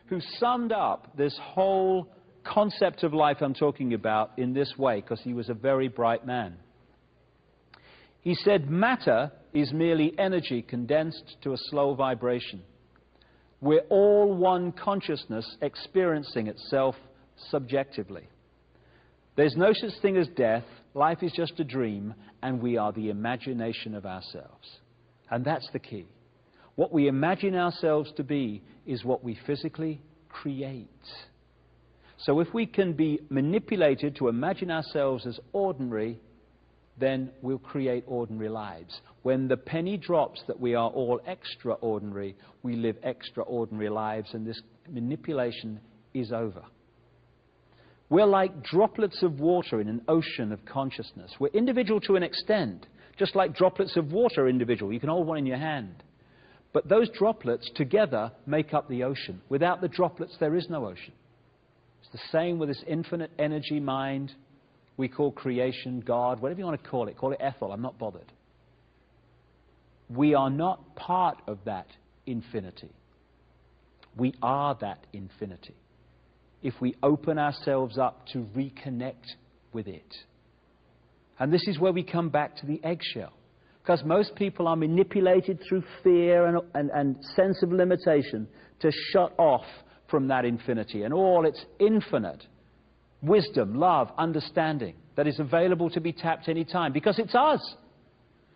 who summed up this whole concept of life I'm talking about in this way, because he was a very bright man. He said, matter is merely energy condensed to a slow vibration. We're all one consciousness experiencing itself subjectively. There's no such thing as death. Life is just a dream, and we are the imagination of ourselves. And that's the key. What we imagine ourselves to be is what we physically create. So if we can be manipulated to imagine ourselves as ordinary, then we'll create ordinary lives. When the penny drops that we are all extraordinary, we live extraordinary lives, and this manipulation is over. We're like droplets of water in an ocean of consciousness. We're individual to an extent, just like droplets of water are individual. You can hold one in your hand. But those droplets together make up the ocean. Without the droplets, there is no ocean. It's the same with this infinite energy mind we call creation, God, whatever you want to call it Ethel, I'm not bothered. We are not part of that infinity. We are that infinity, if we open ourselves up to reconnect with it. And this is where we come back to the eggshell. Because most people are manipulated through fear and sense of limitation to shut off from that infinity and all its infinite wisdom, love, understanding that is available to be tapped any time. Because it's us.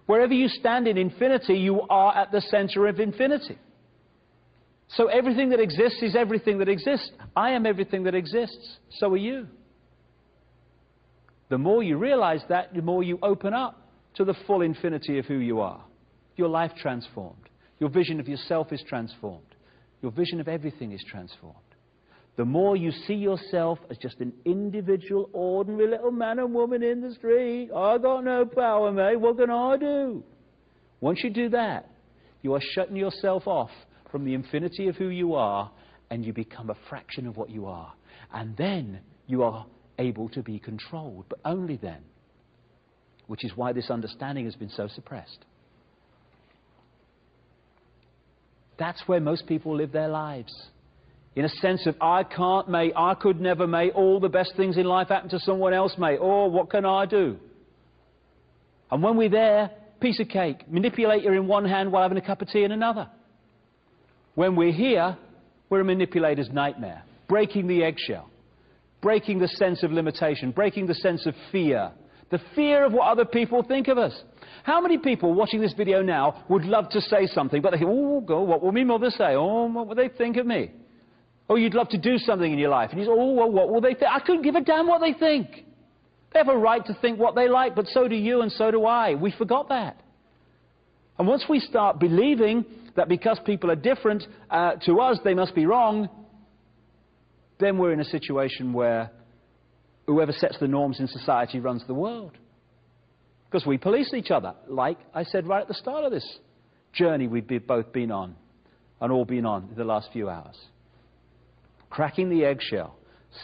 Wherever you stand in infinity, you are at the center of infinity. So everything that exists is everything that exists. I am everything that exists. So are you. The more you realize that, the more you open up to the full infinity of who you are. Your life transformed. Your vision of yourself is transformed. Your vision of everything is transformed. The more you see yourself as just an individual, ordinary little man and woman in the street, I got no power, mate, what can I do? Once you do that, you are shutting yourself off from the infinity of who you are, and you become a fraction of what you are. And then you are able to be controlled, but only then. Which is why this understanding has been so suppressed. That's where most people live their lives. In a sense of, I can't, mate, I could never, mate, all the best things in life happen to someone else, mate. Oh, what can I do? And when we're there, piece of cake, manipulator in one hand while having a cup of tea in another. When we're here, we're a manipulator's nightmare, breaking the eggshell, breaking the sense of limitation, breaking the sense of fear, the fear of what other people think of us. How many people watching this video now would love to say something, but they think, oh, God, what will my mother say? Oh, what will they think of me? Oh, you'd love to do something in your life. And you say, oh, well, what will they think? I couldn't give a damn what they think. They have a right to think what they like, but so do you and so do I. We forgot that. And once we start believing that because people are different to us, they must be wrong, then we're in a situation where whoever sets the norms in society runs the world. Because we police each other, like I said right at the start of this journey we've both been on, and all been on in the last few hours. Cracking the eggshell,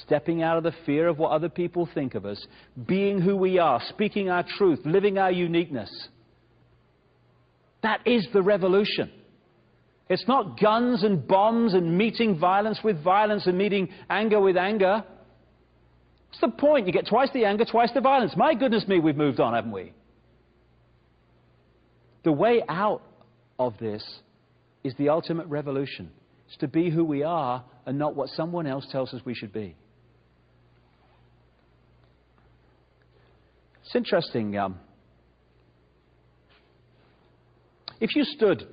stepping out of the fear of what other people think of us, being who we are, speaking our truth, living our uniqueness. That is the revolution. It's not guns and bombs and meeting violence with violence and meeting anger with anger. What's the point? You get twice the anger, twice the violence. My goodness me, we've moved on, haven't we? The way out of this is the ultimate revolution. It's to be who we are and not what someone else tells us we should be. It's interesting. If you stood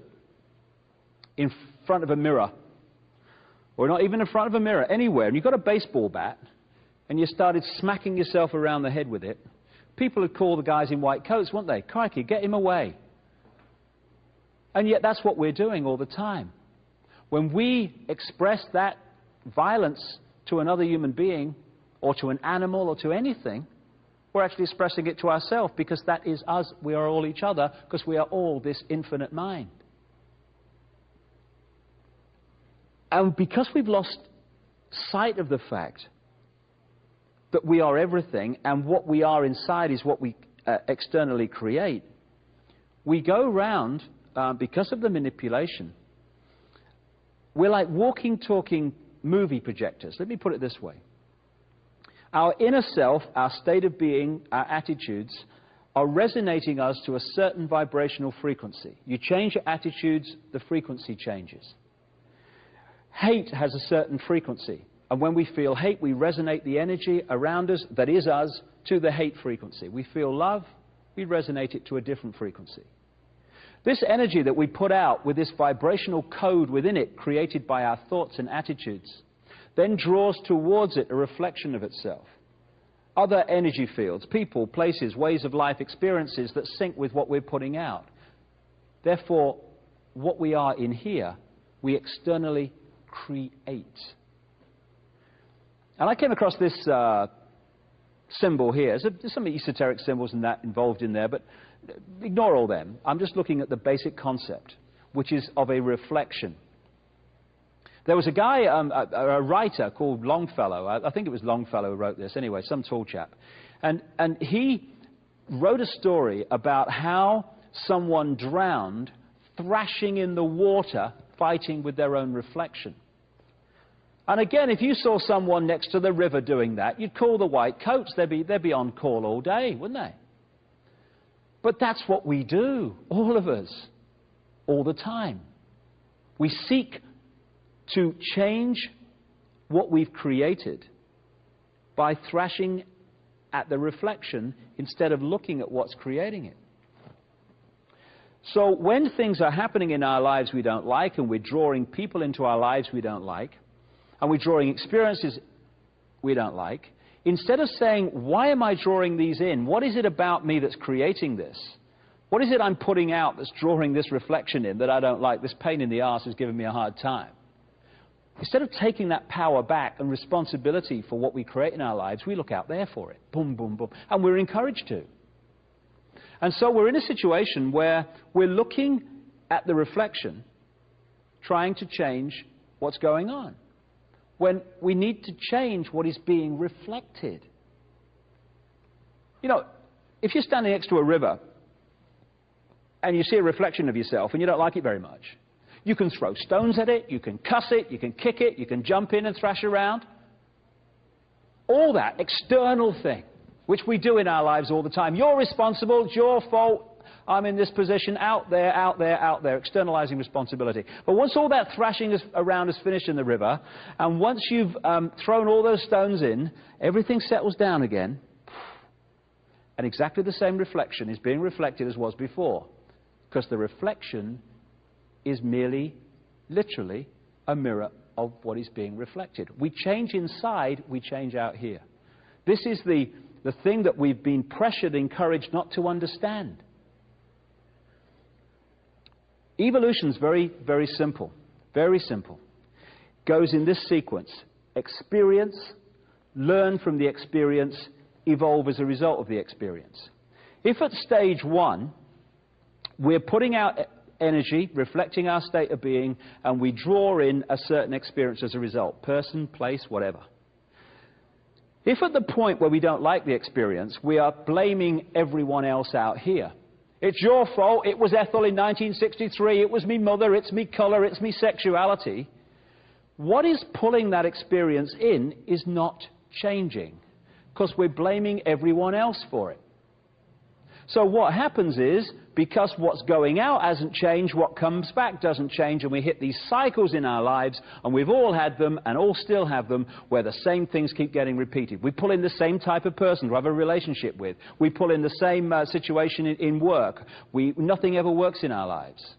in front of a mirror, or not even in front of a mirror, anywhere, and you got a baseball bat, and you started smacking yourself around the head with it, people would call the guys in white coats, wouldn't they? Crikey, get him away. And yet that's what we're doing all the time. When we express that violence to another human being, or to an animal, or to anything, we're actually expressing it to ourselves, because that is us. We are all each other, because we are all this infinite mind. And because we've lost sight of the fact that we are everything, and what we are inside is what we externally create, we go round, because of the manipulation, we're like walking, talking movie projectors. Let me put it this way. Our inner self, our state of being, our attitudes are resonating us to a certain vibrational frequency. You change your attitudes, the frequency changes. Hate has a certain frequency. And when we feel hate, we resonate the energy around us, that is us, to the hate frequency. We feel love, we resonate it to a different frequency. This energy that we put out with this vibrational code within it, created by our thoughts and attitudes, then draws towards it a reflection of itself. Other energy fields, people, places, ways of life, experiences that sync with what we're putting out. Therefore, what we are in here, we externally create. And I came across this symbol here. There's some esoteric symbols and that involved in there, but ignore all them. I'm just looking at the basic concept, which is of a reflection. There was a guy, a writer called Longfellow. I think it was Longfellow who wrote this. Anyway, some tall chap. And he wrote a story about how someone drowned thrashing in the water, fighting with their own reflection. And again, if you saw someone next to the river doing that, you'd call the white coats. They'd be on call all day, wouldn't they? But that's what we do, all of us, all the time. We seek to change what we've created by thrashing at the reflection instead of looking at what's creating it. So when things are happening in our lives we don't like, and we're drawing people into our lives we don't like, and we're drawing experiences we don't like, instead of saying, why am I drawing these in? What is it about me that's creating this? What is it I'm putting out that's drawing this reflection in that I don't like? This pain in the arse is giving me a hard time. Instead of taking that power back and responsibility for what we create in our lives, we look out there for it. Boom, boom, boom. And we're encouraged to. And so we're in a situation where we're looking at the reflection, trying to change what's going on, when we need to change what is being reflected. You know, if you're standing next to a river and you see a reflection of yourself and you don't like it very much, you can throw stones at it, you can cuss it, you can kick it, you can jump in and thrash around. All that external thing, which we do in our lives all the time. You're responsible, it's your fault, I'm in this position, out there, out there, out there, externalizing responsibility. But once all that thrashing around is finished in the river, and once you've thrown all those stones in, everything settles down again, and exactly the same reflection is being reflected as was before, because the reflection is merely, literally, a mirror of what is being reflected. We change inside, we change out here. This is the thing that we've been pressured, encouraged not to understand. Evolution's very, very simple. Very simple. Goes in this sequence. Experience, learn from the experience, evolve as a result of the experience. If at stage one, we're putting out energy, reflecting our state of being, and we draw in a certain experience as a result. Person, place, whatever. If at the point where we don't like the experience, we are blaming everyone else out here. It's your fault, it was Ethel in 1963, it was me mother, it's me colour, it's me sexuality. What is pulling that experience in is not changing, because we're blaming everyone else for it. So what happens is, because what's going out hasn't changed, what comes back doesn't change, and we hit these cycles in our lives, and we've all had them, and all still have them, where the same things keep getting repeated. We pull in the same type of person to have a relationship with. We pull in the same situation in work. Nothing ever works in our lives.